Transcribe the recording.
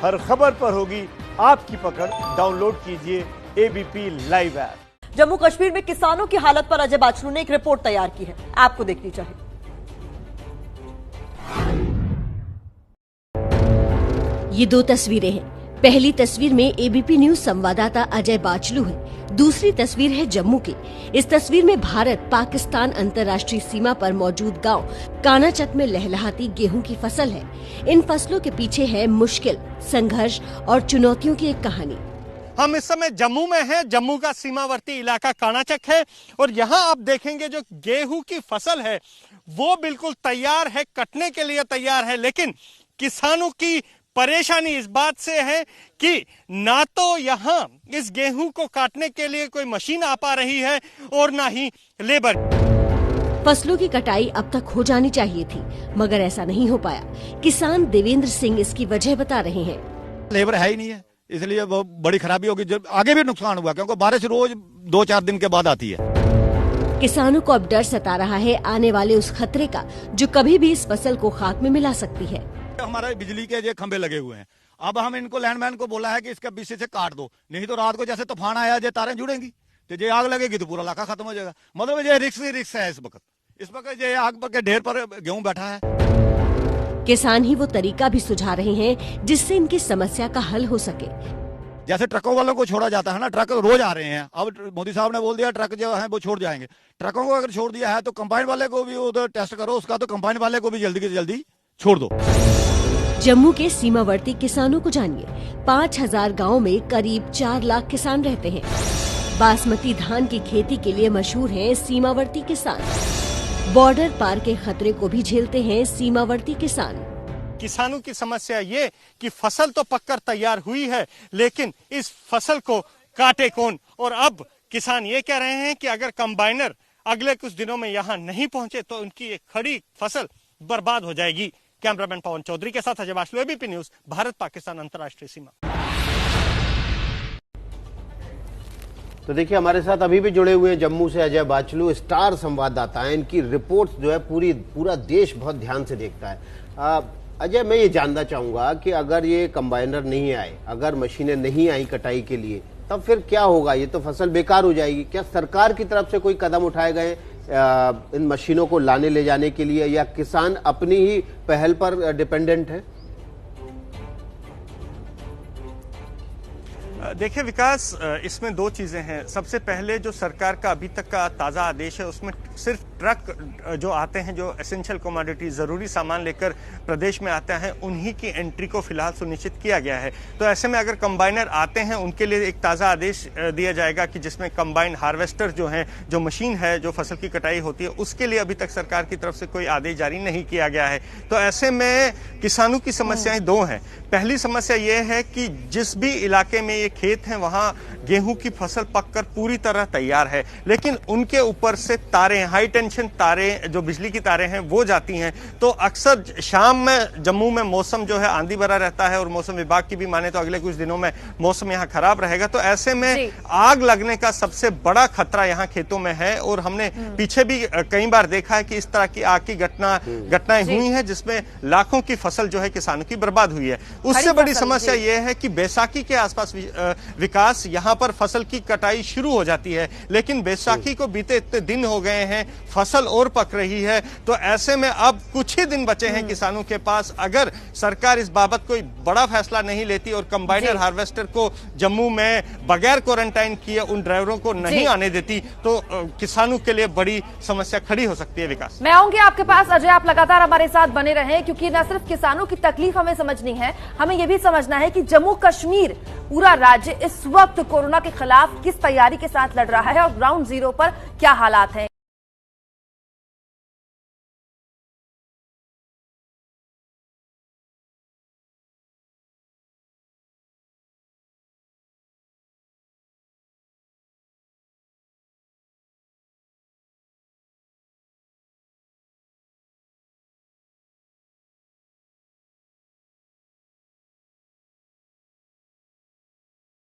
हर खबर पर होगी आपकी पकड़। डाउनलोड कीजिए ABP live app. Jammu Kashmir में किसानों की हालत पर अजय बाचलू ने एक रिपोर्ट तैयार की है, आपको देखनी चाहिए। ये दो तस्वीरें हैं। पहली तस्वीर में एबीपी न्यूज संवाददाता अजय बाचलू है। दूसरी तस्वीर है जम्मू की। इस तस्वीर में भारत पाकिस्तान अंतर्राष्ट्रीय सीमा पर मौजूद गांव कानाचक में लहलहाती गेहूं की फसल है। इन फसलों के पीछे है मुश्किल, संघर्ष और चुनौतियों की एक कहानी। हम इस समय जम्मू में हैं। जम्मू का सीमावर्ती इलाका कानाचक है और यहाँ आप देखेंगे जो गेहूं की फसल है वो बिल्कुल तैयार है, कटने के लिए तैयार है। लेकिन किसानों की परेशानी इस बात से है कि ना तो यहाँ इस गेहूं को काटने के लिए कोई मशीन आ पा रही है और ना ही लेबर। फसलों की कटाई अब तक हो जानी चाहिए थी, मगर ऐसा नहीं हो पाया। किसान देवेंद्र सिंह इसकी वजह बता रहे हैं। लेबर है ही नहीं है, इसलिए बहुत बड़ी खराबी होगी। जब आगे भी नुकसान हुआ क्योंकि बारिश रोज 2-4 दिन के बाद आती है। किसानों को अब डर सता रहा है आने वाले उस खतरे का जो कभी भी इस फसल को खाक में मिला सकती है। हमारे बिजली के जो खंभे लगे हुए हैं, अब हम इनको लैंडमैन को बोला है कि इसका बीच से काट दो, नहीं तो रात को जैसे तूफान आया जो तारें जुड़ेंगी तो जो आग लगेगी तो पूरा इलाका खत्म हो जाएगा। मतलब ये रिक्स है। इस वक्त ये आग के ढेर पर गेहूं बैठा है। किसान ही वो तरीका भी सुझा रहे हैं जिससे इनकी समस्या का हल हो सके। जैसे ट्रकों वालों को छोड़ा जाता है ना, ट्रक रोज आ रहे हैं। अब मोदी साहब ने बोल दिया ट्रक जो है वो छोड़ जाएंगे। ट्रकों को अगर छोड़ दिया है तो कंबाइन वाले को भी उधर टेस्ट करो उसका, तो कंबाइन वाले को भी जल्दी से जल्दी छोड़ दो। जम्मू के सीमावर्ती किसानों को जानिए। 5000 गाँव में करीब 4 लाख किसान रहते हैं। बासमती धान की खेती के लिए मशहूर हैं सीमावर्ती किसान। बॉर्डर पार के खतरे को भी झेलते हैं सीमावर्ती किसान। किसानों की समस्या ये कि फसल तो पककर तैयार हुई है, लेकिन इस फसल को काटे कौन। और अब किसान ये कह रहे हैं कि अगर कंबाइनर अगले कुछ दिनों में यहाँ नहीं पहुंचे तो उनकी एक खड़ी फसल बर्बाद हो जाएगी। कैमरामैन पवन चौधरी के साथ अजय बाचलू, एबीपी न्यूज, भारत पाकिस्तान अंतर्राष्ट्रीय सीमा। तो देखिए हमारे साथ अभी भी जुड़े हुए हैं जम्मू से अजय बाचलू, स्टार संवाददाता हैं। इनकी रिपोर्ट्स जो है पूरा देश बहुत ध्यान से देखता है। अजय, मैं ये जानना चाहूंगा कि अगर ये कंबाइनर नहीं आए, अगर मशीनें नहीं आई कटाई के लिए, तब फिर क्या होगा? ये तो फसल बेकार हो जाएगी। क्या सरकार की तरफ से कोई कदम उठाए गए इन मशीनों को लाने ले जाने के लिए, या किसान अपनी ही पहल पर डिपेंडेंट है? देखिए विकास, इसमें दो चीजें हैं। सबसे पहले जो सरकार का अभी तक का ताज़ा आदेश है उसमें सिर्फ ट्रक जो आते हैं, जो एसेंशियल कमोडिटी जरूरी सामान लेकर प्रदेश में आते हैं, उन्हीं की एंट्री को फिलहाल सुनिश्चित किया गया है। तो ऐसे में अगर कंबाइनर आते हैं उनके लिए एक ताज़ा आदेश दिया जाएगा कि जिसमें कंबाइन हार्वेस्टर जो है, जो मशीन है जो फसल की कटाई होती है, उसके लिए अभी तक सरकार की तरफ से कोई आदेश जारी नहीं किया गया है। तो ऐसे में किसानों की समस्याएं दो हैं। पहली समस्या ये है कि जिस भी इलाके में ये खेत हैं वहां गेहूं की फसल पककर पूरी तरह तैयार है, लेकिन उनके ऊपर से तारें, हाई टेंशन तारें, जो बिजली की तारें हैं वो जाती हैं। तो अक्सर शाम में जम्मू में मौसम जो है आंधी भरा रहता है और मौसम विभाग की भी माने तो अगले कुछ दिनों में मौसम यहाँ खराब रहेगा। तो ऐसे में आग लगने का सबसे बड़ा खतरा यहाँ खेतों में है। और हमने पीछे भी कई बार देखा है कि इस तरह की आग की घटनाएं हुई हैं जिसमें लाखों की फसल जो है किसानों की बर्बाद हुई है। उससे बड़ी समस्या यह है कि बैसाखी के आसपास विकास यहाँ पर फसल की कटाई शुरू हो जाती है, लेकिन बैसाखी को बीते इतने दिन हो गए हैं, फसल और पक रही है। तो ऐसे में अब कुछ ही दिन बचे हैं किसानों के पास। अगर सरकार इस बाबत कोई बड़ा फैसला नहीं लेती और कंबाइनर हार्वेस्टर को जम्मू में बगैर क्वारंटाइन किए उन ड्राइवरों को नहीं आने देती तो किसानों के लिए बड़ी समस्या खड़ी हो सकती है। विकास, मैं आऊंगी आपके पास। अजय, आप लगातार हमारे साथ बने रहें, क्योंकि न सिर्फ किसानों की तकलीफ हमें समझनी है, हमें यह भी समझना है कि जम्मू कश्मीर पूरा राज्य इस वक्त कोरोना के खिलाफ किस तैयारी के साथ लड़ रहा है और ग्राउंड जीरो पर क्या हालात हैं।